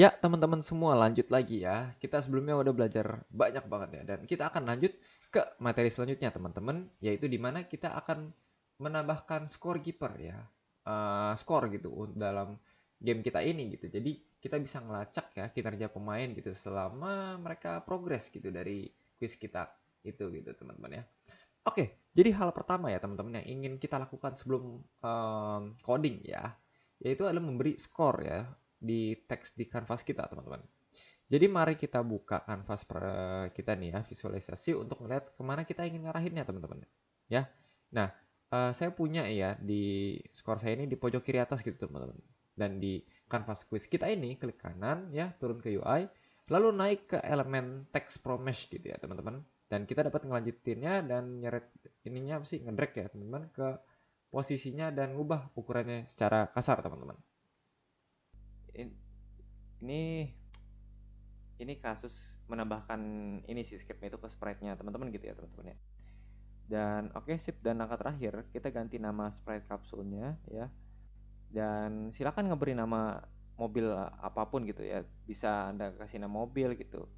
Ya, teman-teman semua lanjut lagi ya. Kita sebelumnya udah belajar banyak banget ya, dan kita akan lanjut ke materi selanjutnya teman-teman, yaitu di mana kita akan menambahkan scorekeeper ya. Skor gitu dalam game kita ini gitu. Jadi kita bisa ngelacak ya kinerja pemain gitu selama mereka progres gitu dari quiz kita itu gitu teman-teman ya. Oke, jadi hal pertama ya teman-teman yang ingin kita lakukan sebelum coding ya, yaitu adalah memberi skor ya di teks di kanvas kita teman-teman. Jadi mari kita buka kanvas kita nih ya, visualisasi untuk melihat kemana kita ingin ngarahinnya teman-teman. Ya, nah saya punya ya di skor saya ini di pojok kiri atas gitu teman-teman. Dan di kanvas quiz kita ini klik kanan ya, turun ke UI, lalu naik ke elemen text from mesh gitu ya teman-teman. Dan kita dapat ngelanjutinnya dan nyeret ininya apa sih, ngedrag ya teman-teman ke posisinya dan ngubah ukurannya secara kasar teman-teman. Ini ini kasus menambahkan ini sih scriptnya itu ke sprite-nya teman-teman gitu ya teman-teman ya. Dan oke sip, dan langkah terakhir kita ganti nama sprite kapsulnya ya. Dan silakan ngeberi nama mobil apapun gitu ya. Bisa Anda kasih nama mobil gitu.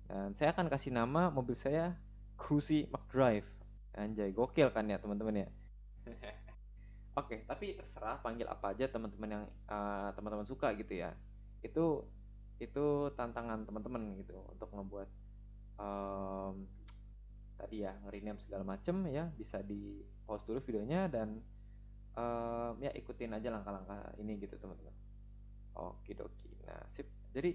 Dan saya akan kasih nama mobil saya Cruzy McDrive. Anjay, gokil kan ya teman-teman ya. Oke, tapi terserah panggil apa aja teman-teman yang teman-teman suka gitu ya. Itu itu tantangan teman-teman gitu untuk ngebuat em, tadi ya nge-rename segala macem ya. Bisa di pause dulu videonya dan ya ikutin aja langkah-langkah ini gitu teman-teman. Oke doki. Nah sip. Jadi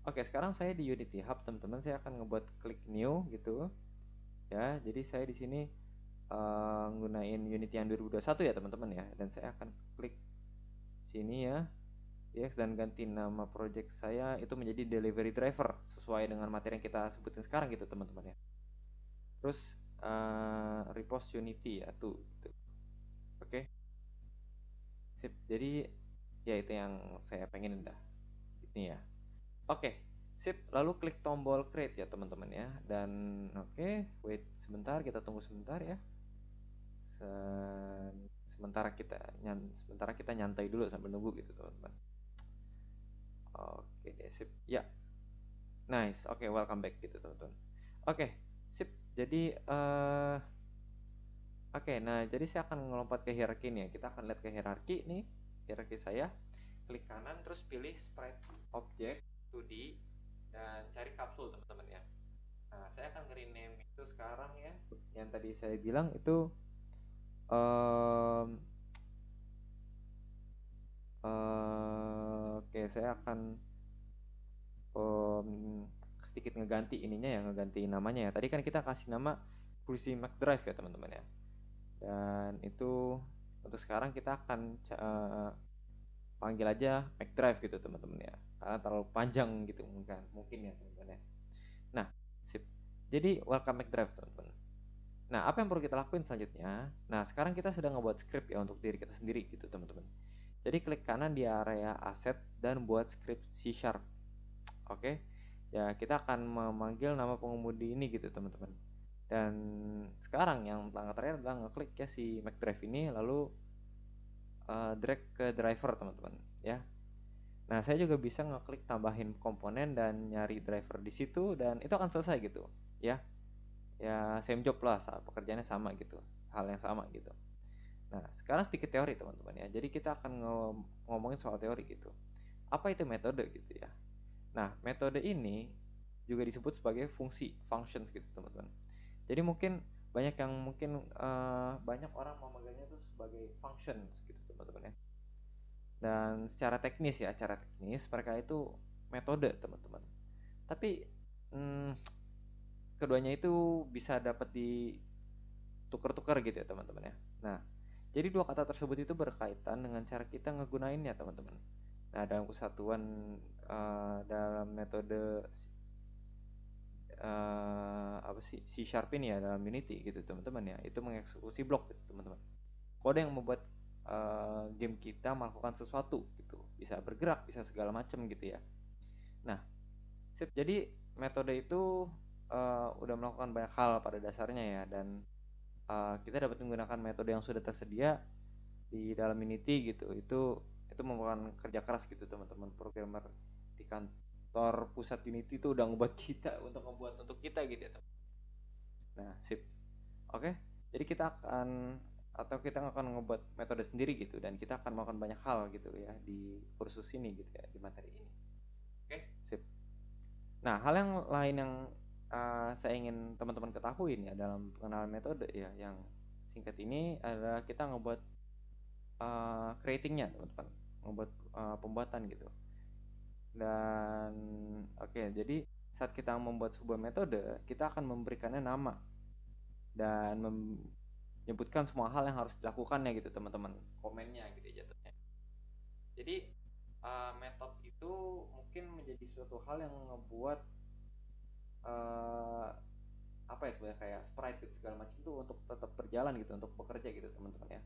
oke, sekarang saya di Unity Hub teman-teman. Saya akan ngebuat klik new gitu ya. Jadi saya di sini gunain Unity yang 2021 ya teman-teman ya. Dan saya akan klik sini ya. Yes, dan ganti nama project saya itu menjadi delivery driver sesuai dengan materi yang kita sebutin sekarang gitu teman-teman ya. Terus repost Unity ya tuh gitu. Oke, sip. Jadi ya itu yang saya pengen dah. Ini ya. Oke, sip. Lalu klik tombol create ya teman-teman ya. Dan oke, wait sebentar, kita tunggu sebentar ya. Sementara kita nyantai dulu sambil nunggu gitu teman-teman. Oke deh, sip. Ya, nice. Oke, welcome back gitu teman-teman. Oke, sip. Jadi oke, nah jadi saya akan ngelompat ke hierarki nih ya. Kita akan lihat ke hierarki nih. Hierarki saya. Klik kanan terus pilih sprite object 2D dan cari kapsul teman-teman ya. Nah, saya akan rename itu sekarang ya. Yang tadi saya bilang itu um, oke, saya akan um, sedikit ngeganti ininya ya, ngeganti namanya ya. Tadi kan kita kasih nama Cruzy McDrive ya teman-teman ya. Dan itu untuk sekarang kita akan panggil aja McDrive gitu teman-teman ya. Karena terlalu panjang gitu mungkin ya teman-teman ya. Nah, sip. Jadi welcome McDrive teman-teman. Nah, apa yang perlu kita lakuin selanjutnya? Nah, sekarang kita sedang ngebuat script ya untuk diri kita sendiri gitu teman-teman. Jadi klik kanan di area aset dan buat script C Sharp. Oke. Ya, kita akan memanggil nama pengemudi ini gitu teman-teman. Dan sekarang yang langkah terakhir adalah ngeklik ya si McDrive ini lalu drag ke driver teman-teman ya. Nah, saya juga bisa ngeklik tambahin komponen dan nyari driver di situ dan itu akan selesai gitu ya. Ya same job lah, pekerjaannya sama gitu, hal yang sama gitu. Nah, sekarang sedikit teori teman-teman ya. Jadi kita akan ngomongin soal teori gitu. Apa itu metode gitu ya. Nah, metode ini juga disebut sebagai fungsi, functions gitu teman-teman. Jadi mungkin banyak yang mungkin banyak orang memegangnya itu sebagai functions gitu teman-teman ya. Dan secara teknis ya, secara teknis mereka itu metode teman-teman. Tapi hmm, keduanya itu bisa dapat ditukar-tukar gitu ya teman-teman ya. Nah, jadi dua kata tersebut itu berkaitan dengan cara kita ngegunainnya teman-teman. Nah, dalam kesatuan dalam metode apa sih C Sharp ini ya dalam Unity gitu teman-teman ya, itu mengeksekusi blok gitu teman-teman. Kode yang membuat game kita melakukan sesuatu gitu, bisa bergerak, bisa segala macam gitu ya. Nah, sip. Jadi metode itu udah melakukan banyak hal pada dasarnya ya, dan kita dapat menggunakan metode yang sudah tersedia di dalam Unity gitu. Itu merupakan kerja keras gitu teman-teman programmer di kantor pusat Unity itu udah ngebuat kita untuk kita gitu ya. Nah, sip. Oke. Jadi kita akan ngebuat metode sendiri gitu, dan kita akan melakukan banyak hal gitu ya di kursus ini gitu ya, di materi ini. Oke, sip. Nah, hal yang lain yang saya ingin teman-teman ketahui ya dalam pengenalan metode ya yang singkat ini adalah kita ngebuat creatingnya teman-teman, ngebuat pembuatan gitu. Dan oke, jadi saat kita membuat sebuah metode, kita akan memberikannya nama dan menyebutkan semua hal yang harus dilakukannya gitu teman-teman, komennya gitu ya jatuhnya. Jadi metode itu mungkin menjadi suatu hal yang ngebuat apa ya sebenarnya kayak sprite gitu segala macam tuh untuk tetap berjalan gitu, untuk bekerja gitu teman-teman ya,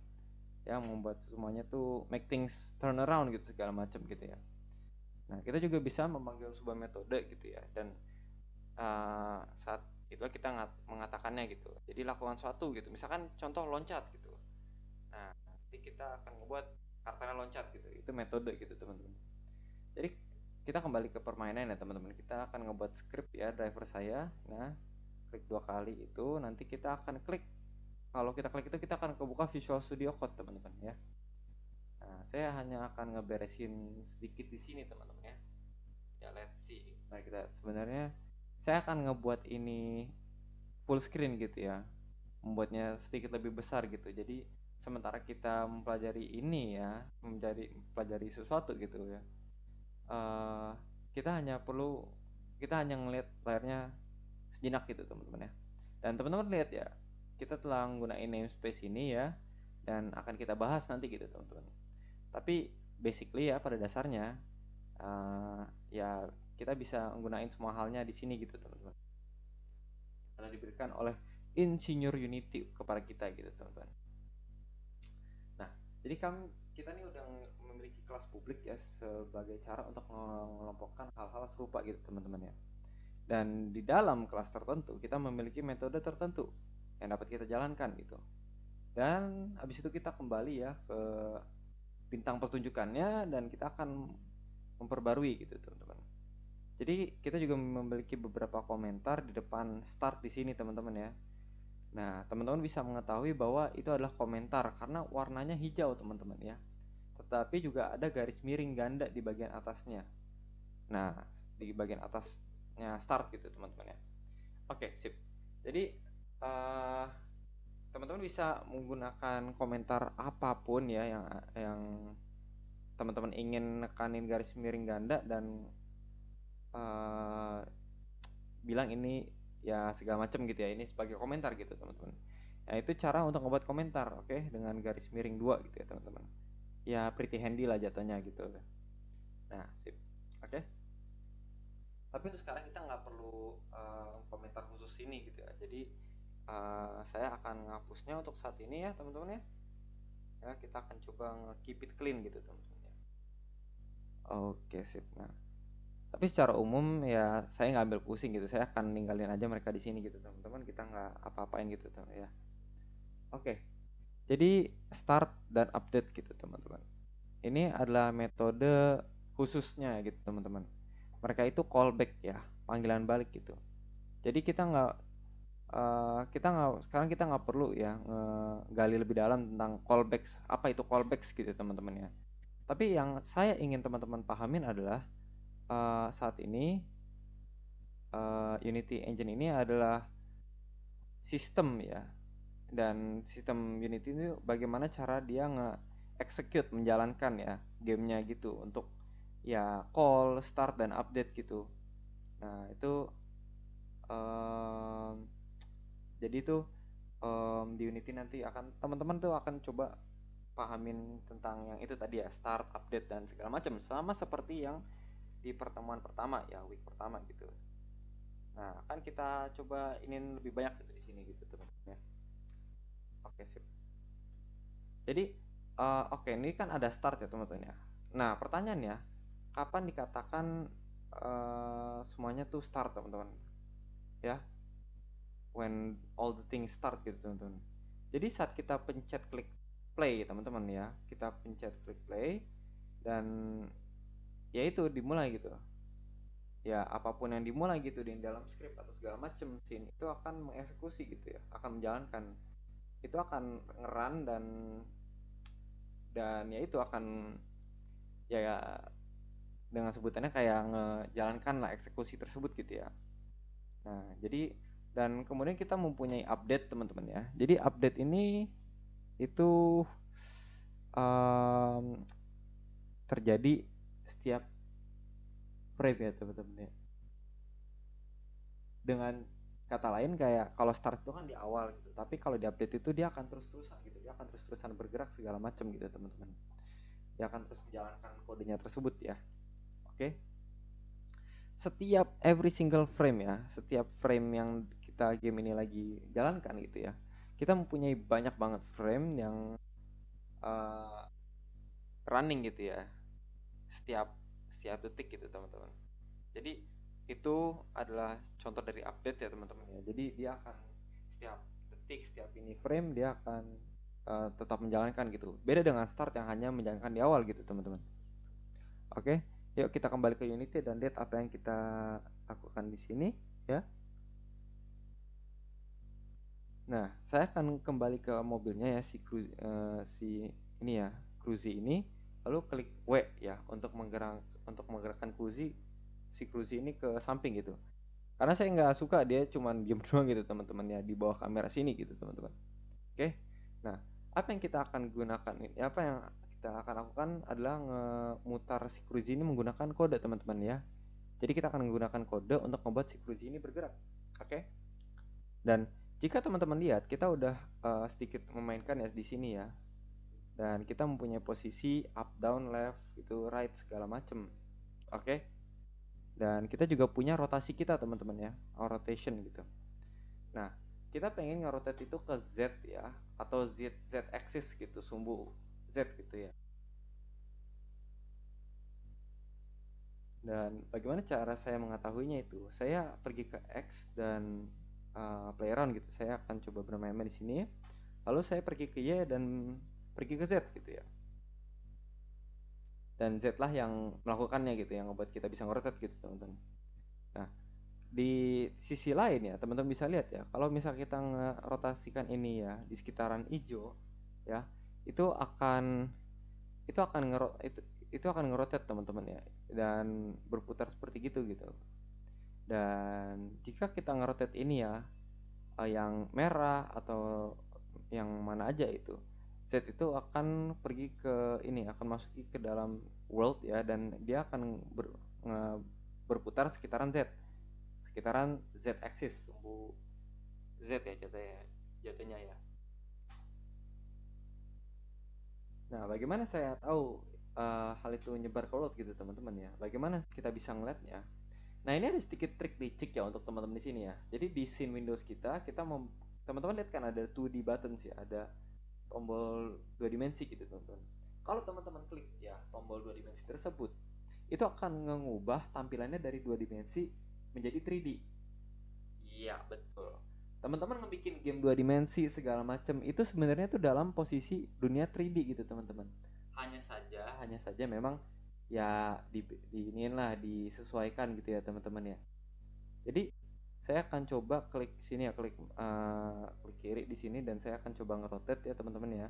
yang membuat semuanya tuh make things turn around gitu segala macam gitu ya. Nah, kita juga bisa memanggil sebuah metode gitu ya, dan saat itu kita mengatakannya gitu. Jadi lakukan suatu gitu, misalkan contoh loncat gitu. Nah, nanti kita akan membuat karakternya loncat gitu, itu metode gitu teman-teman. Jadi kita kembali ke permainan ya teman-teman, kita akan ngebuat script ya, driver saya. Nah, klik 2 kali itu, nanti kita akan klik, kalau kita klik itu kita akan kebuka Visual Studio Code teman-teman ya. Nah, saya hanya akan ngeberesin sedikit di sini teman-teman ya. Ya, let's see. Nah, kita sebenarnya saya akan ngebuat ini full screen gitu ya, membuatnya sedikit lebih besar gitu. Jadi sementara kita mempelajari ini ya, mempelajari sesuatu gitu ya, kita hanya ngelihat layarnya sejenak gitu teman-teman ya. Dan teman-teman lihat ya, kita telah menggunakan namespace ini ya, dan akan kita bahas nanti gitu teman-teman. Tapi basically ya, pada dasarnya ya kita bisa menggunakan semua halnya di sini gitu teman-teman, telah diberikan oleh Insinyur Unity kepada kita gitu teman-teman. Nah, jadi kita nih udah memiliki kelas publik ya sebagai cara untuk mengelompokkan hal-hal serupa gitu teman-teman ya. Dan di dalam kelas tertentu kita memiliki metode tertentu yang dapat kita jalankan gitu. Dan habis itu kita kembali ya ke bintang pertunjukannya, dan kita akan memperbarui gitu teman-teman. Jadi kita juga memiliki beberapa komentar di depan start di sini teman-teman ya. Nah, teman-teman bisa mengetahui bahwa itu adalah komentar karena warnanya hijau teman-teman ya. Tetapi juga ada garis miring ganda di bagian atasnya. Nah, di bagian atasnya start gitu teman-teman ya. Oke, sip. Jadi teman-teman bisa menggunakan komentar apapun ya yang teman-teman ingin nekanin garis miring ganda dan bilang ini ya segala macam gitu ya, ini sebagai komentar gitu teman-teman. Nah, itu cara untuk membuat komentar, oke, dengan garis miring 2 gitu ya teman-teman. Ya pretty handy lah jatuhnya gitu. Nah, sip. Oke. Tapi untuk sekarang kita nggak perlu komentar khusus ini gitu ya. Jadi saya akan menghapusnya untuk saat ini ya teman-teman ya. Ya, kita akan coba keep it clean gitu teman-teman ya. Oke, sip. Nah, tapi secara umum ya saya nggak ambil pusing gitu, saya akan ninggalin aja mereka di sini gitu teman-teman, kita nggak apa-apain gitu teman ya. Oke, jadi start dan update gitu teman-teman, ini adalah metode khususnya gitu teman-teman. Mereka itu callback ya, panggilan balik gitu. Jadi sekarang kita nggak perlu ya ngegali lebih dalam tentang callbacks, apa itu callbacks gitu teman-teman ya. Tapi yang saya ingin teman-teman pahamin adalah saat ini Unity Engine ini adalah sistem ya, dan sistem Unity ini bagaimana cara dia nge-execute, menjalankan ya gamenya gitu, untuk ya call, start, dan update gitu. Nah itu jadi itu di Unity nanti akan teman-teman tuh akan coba pahamin tentang yang itu tadi ya, start, update, dan segala macam, sama seperti yang di pertemuan pertama ya, week pertama gitu. Nah, kan kita coba ini lebih banyak gitu di sini gitu teman-teman ya. Oke, sip. Jadi oke, ini kan ada start ya teman-teman ya. Nah, pertanyaannya, kapan dikatakan semuanya tuh start teman-teman? Ya, when all the things start gitu teman-teman. Jadi saat kita pencet klik play teman-teman ya, kita pencet klik play dan ya itu dimulai gitu. ya apapun yang dimulai gitu di dalam script atau segala macam scene itu akan mengeksekusi gitu ya, akan menjalankan, itu akan ngeran dan ya itu akan ya dengan sebutannya kayak ngejalankan lah eksekusi tersebut gitu ya. Nah, jadi dan kemudian kita mempunyai update teman-teman ya. Jadi update ini itu um, terjadi setiap frame ya teman-teman ya. Dengan kata lain kayak kalau start itu kan di awal gitu, tapi kalau di update itu dia akan terus-terusan gitu, dia akan terus-terusan bergerak segala macam gitu teman-teman. Dia akan terus menjalankan kodenya tersebut ya. Oke. Setiap every single frame ya, setiap frame yang kita game ini lagi jalankan gitu ya, kita mempunyai banyak banget frame yang uh, running gitu ya, setiap setiap detik gitu teman-teman. Jadi itu adalah contoh dari update ya teman-teman ya. Jadi dia akan setiap detik, setiap ini frame dia akan tetap menjalankan gitu. Beda dengan start yang hanya menjalankan di awal gitu teman-teman. Oke, yuk kita kembali ke Unity dan lihat apa yang kita lakukan di sini ya. Nah, saya akan kembali ke mobilnya ya si ini ya, Cruzy ini. Lalu klik W ya untuk menggerakkan Cruzy ini ke samping gitu. Karena saya nggak suka dia cuman diem doang gitu teman-teman ya di bawah kamera sini gitu teman-teman. Oke. Nah, apa yang kita akan gunakan ini? Apa yang kita akan lakukan adalah memutar si Cruzy ini menggunakan kode teman-teman ya. Jadi kita akan menggunakan kode untuk membuat si Cruzy ini bergerak. Oke. Dan jika teman-teman lihat, kita udah sedikit memainkan ya di sini ya. Dan kita mempunyai posisi up, down, left, gitu, right, segala macem. Oke. Dan kita juga punya rotasi kita teman-teman ya, our rotation gitu. Nah, kita pengen ngerotate itu ke Z ya, atau Z axis gitu, sumbu Z gitu ya. Dan bagaimana cara saya mengetahuinya itu? Saya pergi ke X dan play around gitu. Saya akan coba bermain-main di sini. Lalu saya pergi ke Y dan pergi ke Z gitu ya. Dan Z lah yang melakukannya gitu, yang membuat kita bisa ngerotate gitu teman-teman. Nah, di sisi lain ya teman-teman bisa lihat ya, kalau misal kita ngerotasikan ini ya di sekitaran hijau ya, itu akan itu akan ngero itu akan ngerotate teman-teman ya, dan berputar seperti gitu gitu. Dan jika kita ngerotate ini ya, yang merah atau yang mana aja itu, Z itu akan pergi ke ini, akan masuk ke dalam world ya, dan dia akan berputar sekitaran Z axis, sumbu Z ya jatuhnya ya. Nah, bagaimana saya tahu hal itu menyebar ke world gitu teman-teman ya? Bagaimana kita bisa ngeliatnya? Nah, ini ada sedikit trik licik ya untuk teman-teman di sini ya. Jadi di scene Windows kita teman-teman lihat kan ada 2D buttons ya, ada tombol dua dimensi gitu teman-teman. Kalau teman-teman klik ya tombol dua dimensi tersebut, itu akan mengubah tampilannya dari dua dimensi menjadi 3D. Iya, betul. Teman-teman ngebikin game dua dimensi segala macam itu sebenarnya tuh dalam posisi dunia 3D gitu teman-teman. Hanya saja memang ya iniin lah, disesuaikan gitu ya teman-teman ya. Jadi saya akan coba klik sini ya, klik kiri di sini, dan saya akan coba ngerotate ya teman-teman ya.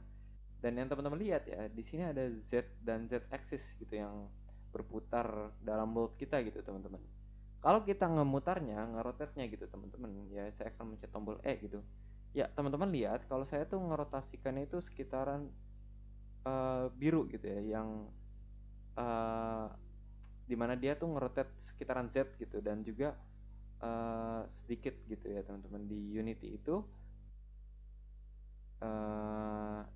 Dan yang teman-teman lihat ya, di sini ada Z dan Z axis gitu yang berputar dalam world kita gitu teman-teman. Kalau kita ngemutarnya, ngerotate-nya gitu teman-teman, ya saya akan mencet tombol E gitu. Ya teman-teman lihat kalau saya tuh ngerotasikannya itu sekitaran biru gitu ya, yang dimana dia tuh ngerotate sekitaran Z gitu, dan juga sedikit gitu ya teman-teman. Di Unity itu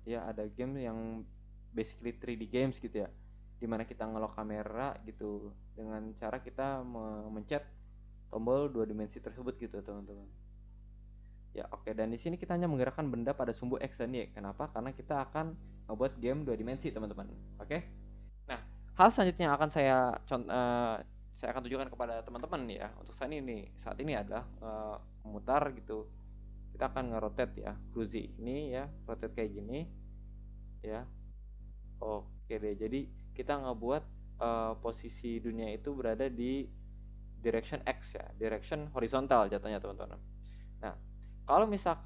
ya ada game yang basically 3D games gitu ya, dimana kita ngelok kamera gitu dengan cara kita memencet tombol dua dimensi tersebut gitu teman-teman. Ya oke, dan di sini kita hanya menggerakkan benda pada sumbu X dan Y. Kenapa? Karena kita akan membuat game dua dimensi teman-teman. Oke. Nah, hal selanjutnya yang akan saya akan tunjukkan kepada teman-teman ya untuk saat ini adalah memutar gitu. Kita akan ngerotate ya Cruzy ini ya, rotate kayak gini ya. Oke deh, jadi kita ngebuat posisi dunia itu berada di direction X ya, direction horizontal jatuhnya teman-teman. Nah, kalau misal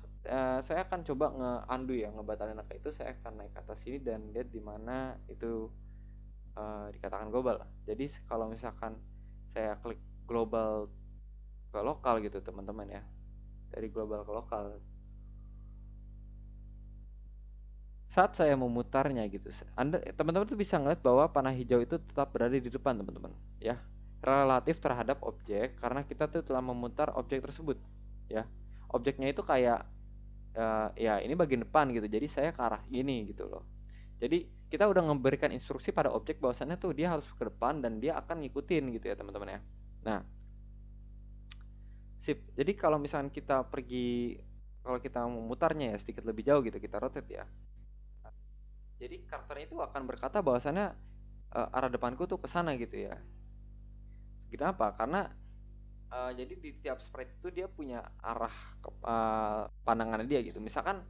saya akan coba nge-undo ya, ngebatalin angka itu, saya akan naik ke atas sini dan lihat di mana itu dikatakan global. Jadi kalau misalkan saya klik global ke lokal gitu teman-teman ya, dari global ke lokal, saat saya memutarnya gitu, teman-teman tuh bisa ngeliat bahwa panah hijau itu tetap berada di depan teman-teman ya, relatif terhadap objek karena kita tuh telah memutar objek tersebut ya. Objeknya itu kayak ya ini bagian depan gitu, jadi saya ke arah ini gitu loh. Jadi kita udah memberikan instruksi pada objek bahwasannya tuh dia harus ke depan dan dia akan ngikutin gitu ya teman-teman ya. Nah, sip. Jadi kalau misalkan kita pergi, kalau kita memutarnya ya sedikit lebih jauh gitu, kita rotate ya. Jadi karakternya itu akan berkata bahwasannya arah depanku tuh ke sana gitu ya. Kenapa? Karena jadi di tiap sprite itu dia punya arah pandangannya dia gitu. Misalkan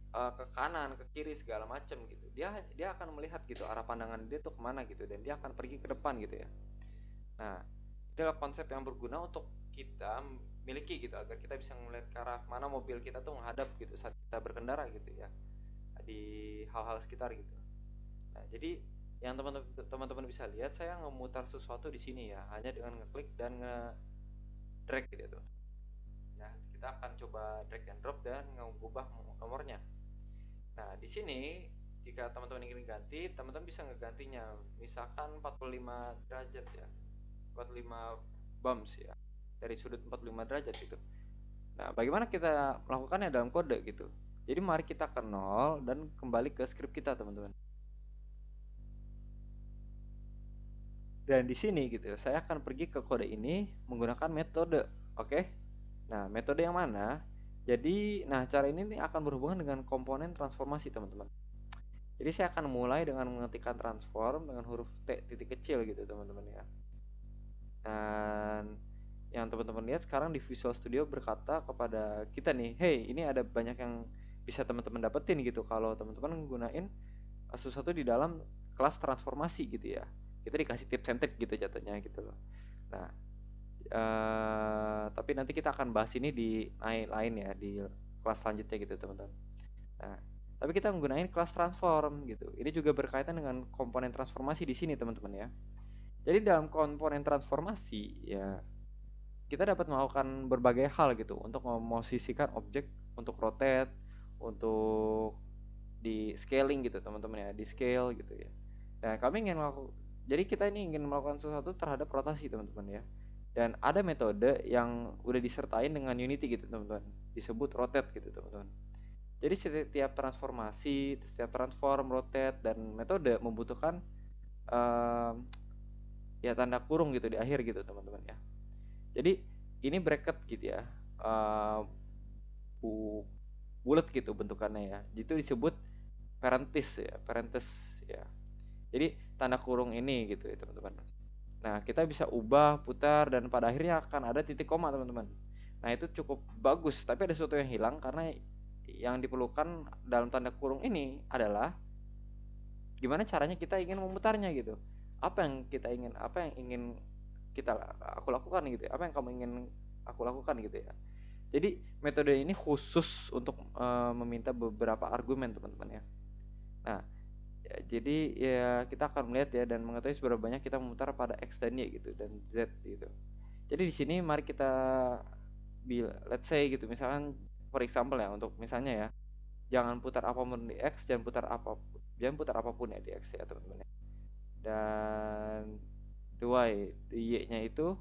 ke kanan, ke kiri segala macam gitu. Dia akan melihat gitu arah pandangan dia tuh kemana gitu dan dia akan pergi ke depan gitu ya. Nah, itu adalah konsep yang berguna untuk kita miliki gitu agar kita bisa melihat ke arah mana mobil kita tuh menghadap gitu saat kita berkendara gitu ya di hal-hal sekitar gitu. Nah, jadi yang teman-teman bisa lihat saya memutar sesuatu di sini ya hanya dengan ngeklik dan nge-drag gitu ya tuh. Ya, kita akan coba drag and drop dan mengubah nomornya. Nah, di sini jika teman-teman ingin ganti, teman-teman bisa ngegantinya. Misalkan 45 derajat ya. 45 bumps ya. Dari sudut 45 derajat gitu. Nah, bagaimana kita melakukannya dalam kode gitu. Jadi mari kita ke nol dan kembali ke script kita, teman-teman. Dan di sini gitu, saya akan pergi ke kode ini menggunakan metode. Oke? Nah, metode yang mana? Jadi, nah cara ini nih akan berhubungan dengan komponen transformasi, teman-teman. Jadi saya akan mulai dengan mengetikkan transform dengan huruf T titik kecil gitu teman-teman ya. Dan yang teman-teman lihat sekarang di Visual Studio berkata kepada kita nih, hey ini ada banyak yang bisa teman-teman dapetin gitu kalau teman-teman menggunakan sesuatu di dalam kelas transformasi gitu ya. Kita dikasih tips and trick gitu jatuhnya gitu loh. Nah, tapi nanti kita akan bahas ini di lain ya di kelas selanjutnya gitu teman-teman. Nah, tapi kita menggunakan kelas transform gitu. Ini juga berkaitan dengan komponen transformasi di sini teman-teman ya. Jadi dalam komponen transformasi ya kita dapat melakukan berbagai hal gitu untuk memosisikan objek, untuk rotate, untuk di scaling gitu teman-teman ya, di scale gitu ya. Nah, kami ingin melakukan, jadi kita ini ingin melakukan sesuatu terhadap rotasi teman-teman ya. Dan ada metode yang udah disertain dengan Unity gitu teman-teman, disebut rotate gitu teman-teman. Jadi setiap transformasi, setiap transform, rotate, dan metode membutuhkan um, ya tanda kurung gitu di akhir gitu teman-teman ya. Jadi ini bracket gitu ya, uh, bulat gitu bentukannya ya. Itu disebut parenthesis ya. Jadi tanda kurung ini gitu ya teman-teman. Nah, kita bisa ubah, putar, dan pada akhirnya akan ada titik koma teman-teman. Nah, itu cukup bagus, tapi ada sesuatu yang hilang karena yang diperlukan dalam tanda kurung ini adalah gimana caranya kita ingin memutarnya gitu. Apa yang ingin aku lakukan gitu ya. Apa yang kamu ingin aku lakukan gitu ya. Jadi metode ini khusus untuk meminta beberapa argumen teman-teman ya. Nah, ya, jadi ya kita akan melihat ya dan mengetahui seberapa banyak kita memutar pada X dan Y gitu dan Z gitu. Jadi di sini mari kita let's say gitu misalkan for example ya untuk misalnya ya jangan putar apapun di X, jangan putar apapun ya di X ya teman-teman ya. Dan the Y, di Y-nya itu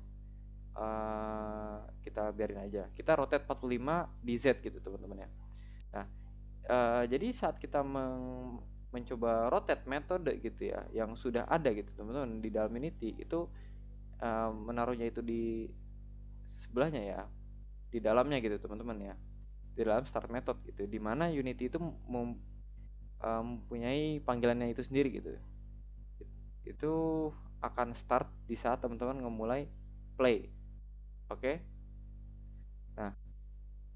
kita biarin aja. Kita rotate 45 di Z gitu teman-teman ya. Nah, jadi saat kita mencoba rotate metode gitu ya, yang sudah ada gitu teman-teman di dalam Unity itu menaruhnya itu di sebelahnya ya, di dalamnya gitu teman-teman ya, di dalam start method gitu, di mana Unity itu mempunyai panggilannya itu sendiri gitu. Itu akan start di saat teman-teman memulai play. Oke. Nah,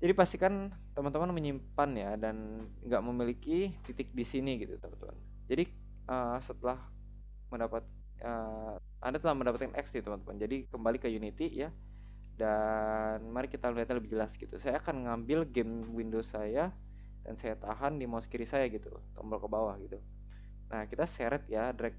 jadi pastikan teman-teman menyimpan ya dan nggak memiliki titik di sini gitu teman-teman. Jadi setelah mendapat Anda telah mendapatkan X nih teman-teman. Jadi kembali ke Unity ya, dan mari kita lihat lebih jelas gitu. Saya akan ngambil game Windows saya dan saya tahan di mouse kiri saya gitu, tombol ke bawah gitu. Nah, kita seret ya, drag